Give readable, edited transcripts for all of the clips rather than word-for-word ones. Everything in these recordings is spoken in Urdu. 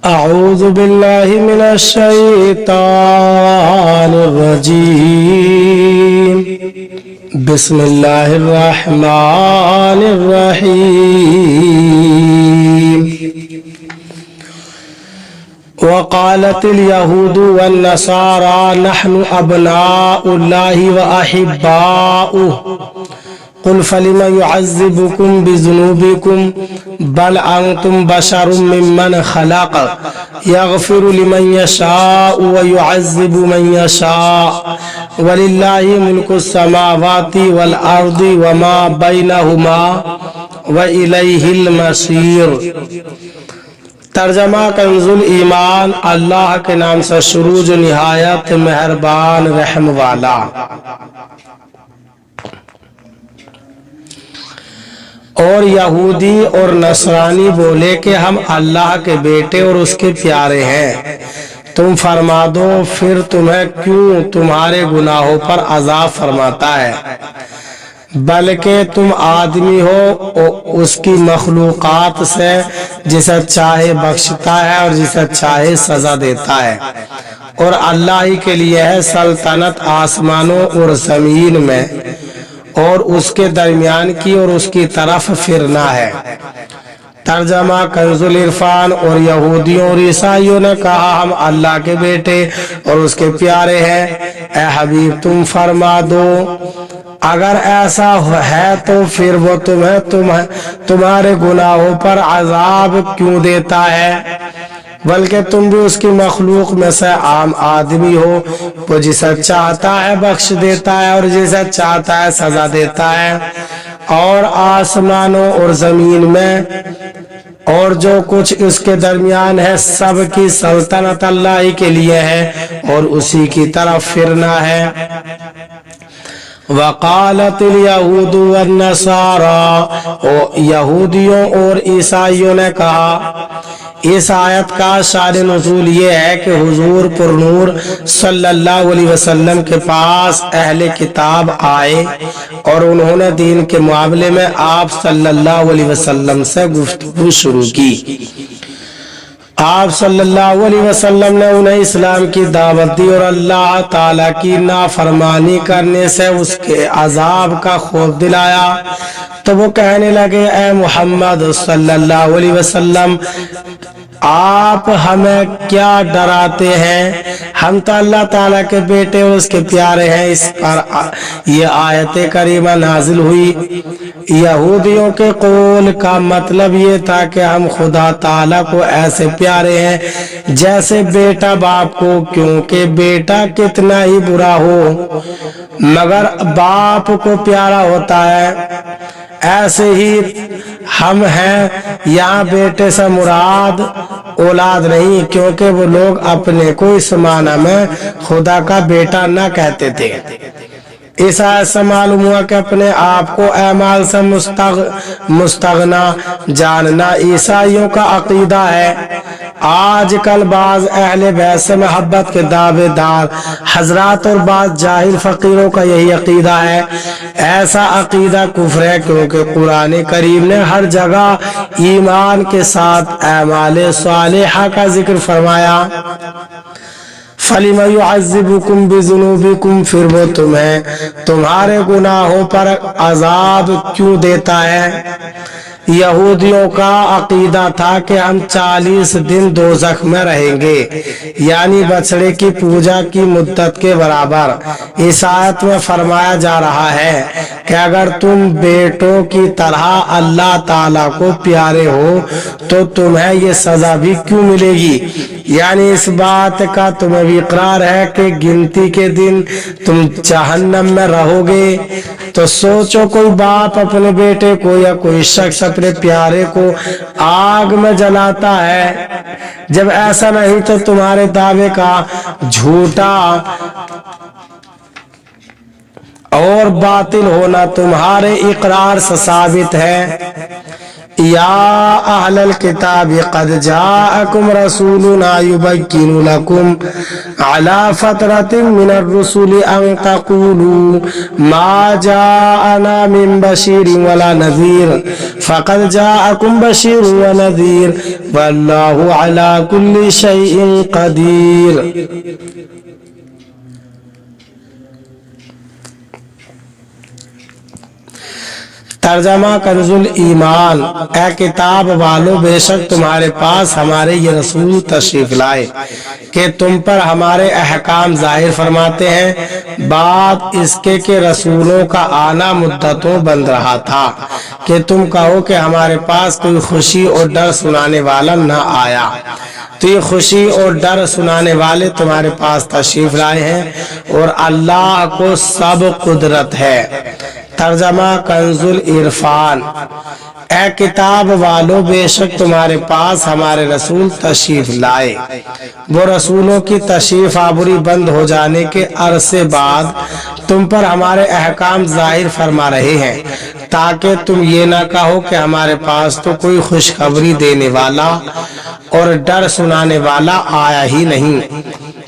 أعوذ بالله من الشيطان الرجيم. بسم الله الرحمن الرحيم. وقالت اليهود والنصارى نحن أبناء الله وأحباؤه قل فلم يعذبكم بذنوبكم بل أنتم بشر ممن خلق يغفر لمن يشاء ويعذب من يشاء ولله ملك السماوات والأرض وما بينهما وإليه المصير. ترجمہ کنزُ الایمان. اللہ کے نام سے شروع جو نہایت مہربان رحم والا. اور یہودی اور نصرانی بولے کہ ہم اللہ کے بیٹے اور اس کے پیارے ہیں. تم فرما دو پھر تمہیں کیوں تمہارے گناہوں پر عذاب فرماتا ہے، بلکہ تم آدمی ہو اس کی مخلوقات سے جسے چاہے بخشتا ہے اور جسے چاہے سزا دیتا ہے، اور اللہ ہی کے لیے ہے سلطنت آسمانوں اور زمین میں اور اس کے درمیان کی، اور اس کی طرف پھرنا ہے. ترجمہ کنز العرفان. اور یہودیوں اور عیسائیوں نے کہا ہم اللہ کے بیٹے اور اس کے پیارے ہیں. اے حبیب تم فرما دو اگر ایسا ہے تو پھر وہ تمہارے گناہوں پر عذاب کیوں دیتا ہے، بلکہ تم بھی اس کی مخلوق میں سے عام آدمی ہو. وہ جسے چاہتا ہے بخش دیتا ہے اور جسے چاہتا ہے سزا دیتا ہے. اور آسمانوں اور زمین میں اور جو کچھ اس کے درمیان ہے سب کی سلطنت اللہ ہی کے لیے ہے اور اسی کی طرف پھرنا ہے. وقالت الیہود والنصارى. یہودیوں اور عیسائیوں نے کہا. اس آیت کا شان نزول یہ ہے کہ حضور پر نور صلی اللہ علیہ وسلم کے پاس اہل کتاب آئے اور انہوں نے دین کے معاملے میں آپ صلی اللہ علیہ وسلم سے گفتگو شروع کی. آپ صلی اللہ علیہ وسلم نے انہیں اسلام کی دعوت دی اور اللہ تعالیٰ کی نافرمانی کرنے سے اس کے عذاب کا خوف دلایا. تو وہ کہنے لگے اے محمد صلی اللہ علیہ وسلم آپ ہمیں کیا ڈراتے ہیں، ہم تو اللہ تعالیٰ کے بیٹے اور اس کے پیارے ہیں. اس پر یہ آیت کریمہ نازل ہوئی. یہودیوں کے قول کا مطلب یہ تھا کہ ہم خدا تعالیٰ کو ایسے پیارے ہیں جیسے بیٹا باپ کو، کیونکہ بیٹا کتنا ہی برا ہو مگر باپ کو پیارا ہوتا ہے. ایسے ہی ہم ہیں. یہاں بیٹے سے مراد اولاد نہیں، کیونکہ وہ لوگ اپنے کو اس معنی میں خدا کا بیٹا نہ کہتے تھے. اس آیت سے معلوم ہوا کہ اپنے آپ کو اعمال سے مستغنا جاننا عیسائیوں کا عقیدہ ہے. آج کل بعض اہل بیت سے محبت کے دعوے دار حضرات اور بعض جاہل فقیروں کا یہی عقیدہ ہے. ایسا عقیدہ کفر ہے، کیونکہ قرآن کریم نے ہر جگہ ایمان کے ساتھ اعمال صالحہ کا ذکر فرمایا. فَلِمَ يُعَذِّبُكُمْ بِذُنُوبِكُمْ. پھر وہ تمہیں تمہارے گناہوں پر عذاب کیوں دیتا ہے. یہودیوں کا عقیدہ تھا کہ ہم 40 دن دوزخ میں رہیں گے، یعنی بچڑے کی پوجا کی مدت کے برابر. اس آیت میں فرمایا جا رہا ہے کہ اگر تم بیٹوں کی طرح اللہ تعالیٰ کو پیارے ہو تو تمہیں یہ سزا بھی کیوں ملے گی. یعنی اس بات کا تمہیں بھی اقرار ہے کہ گنتی کے دن تم جہنم میں رہو گے. تو سوچو کوئی باپ اپنے بیٹے کو یا کوئی شخص اپنے پیارے کو آگ میں جلاتا ہے. جب ایسا نہیں تو تمہارے دعوے کا جھوٹا اور باطل ہونا تمہارے اقرار سے ثابت ہے. یا اہل الکتاب قد جاءکم رسولنا یبین لکم علی فترۃ من الرسل ان تقولوا ما جاءنا من بشیر ولا نذیر فقد جاءکم بشیر ونذیر واللہ علی کل شیء قدیر۔ ترجمہ کنز الایمان، اے کتاب والو بے شک تمہارے پاس ہمارے یہ رسول تشریف لائے کہ تم پر ہمارے احکام ظاہر فرماتے ہیں، بات اس کے کہ رسولوں کا آنا مدتوں بند رہا تھا کہ تم کہو کہ ہمارے پاس کوئی خوشی اور ڈر سنانے والا نہ آیا، تو یہ خوشی اور ڈر سنانے والے تمہارے پاس تشریف لائے ہیں اور اللہ کو سب قدرت ہے۔ ترجمہ کنز العرفان، اے کتاب والو بے شک تمہارے پاس ہمارے رسول تشریف لائے، وہ رسولوں کی تشریف آوری بند ہو جانے کے عرصے بعد تم پر ہمارے احکام ظاہر فرما رہے ہیں تاکہ تم یہ نہ کہو کہ ہمارے پاس تو کوئی خوشخبری دینے والا اور ڈر سنانے والا آیا ہی نہیں،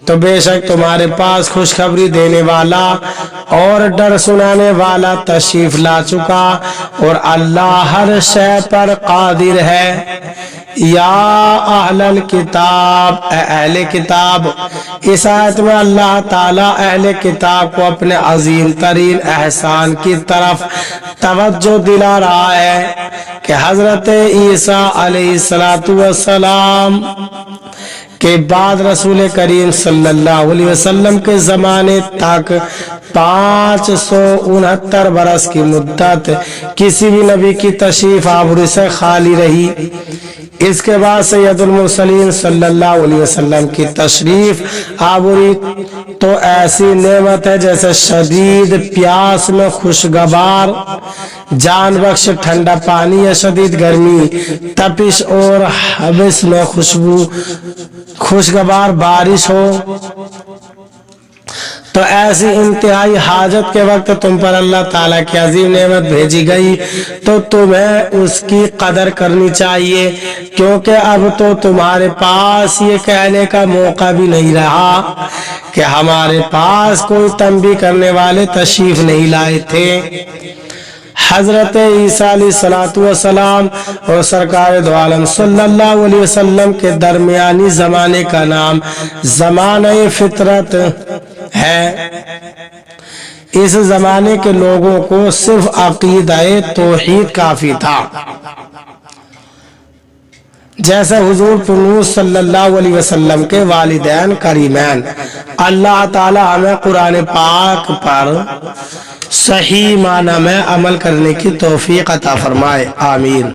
تو بے شک تمہارے پاس خوشخبری دینے والا اور ڈر سنانے والا تشریف لا چکا اور اللہ ہر شے پر قادر ہے۔ یا اہل الکتاب، اے اہل کتاب، اس آیت میں اللہ تعالیٰ اہل کتاب کو اپنے عظیم ترین احسان کی طرف توجہ دلا رہا ہے کہ حضرت عیسیٰ علیہ السلام کے بعد رسول کریم صلی اللہ علیہ وسلم کے زمانے تک 569 برس کی مدت کسی بھی نبی کی تشریف آوری سے خالی رہی۔ اس کے بعد سید المرسلین صلی اللہ علیہ وسلم کی تشریف آوری تو ایسی نعمت ہے جیسے شدید پیاس میں خوشگوار جان بخش ٹھنڈا پانی یا شدید گرمی، تپش اور حبس میں خوشگوار بارش ہو، تو ایسی انتہائی حاجت کے وقت تم پر اللہ تعالیٰ کی عظیم نعمت بھیجی گئی تو تمہیں اس کی قدر کرنی چاہیے، کیونکہ اب تو تمہارے پاس یہ کہنے کا موقع بھی نہیں رہا کہ ہمارے پاس کوئی تنبیہ کرنے والے تشریف نہیں لائے تھے۔ حضرت عیسیٰ علیہ السلام اور سرکار دو عالم صلی اللہ علیہ وسلم کے درمیانی زمانے کا نام زمانہ فطرت ہے۔ اس زمانے کے لوگوں کو صرف عقیدہ توحید کافی تھا، جیسے حضور پنور صلی اللہ علیہ وسلم کے والدین کریمین۔ اللہ تعالی ہمیں قرآن پاک پر صحیح معنی میں عمل کرنے کی توفیق عطا فرمائے، آمین۔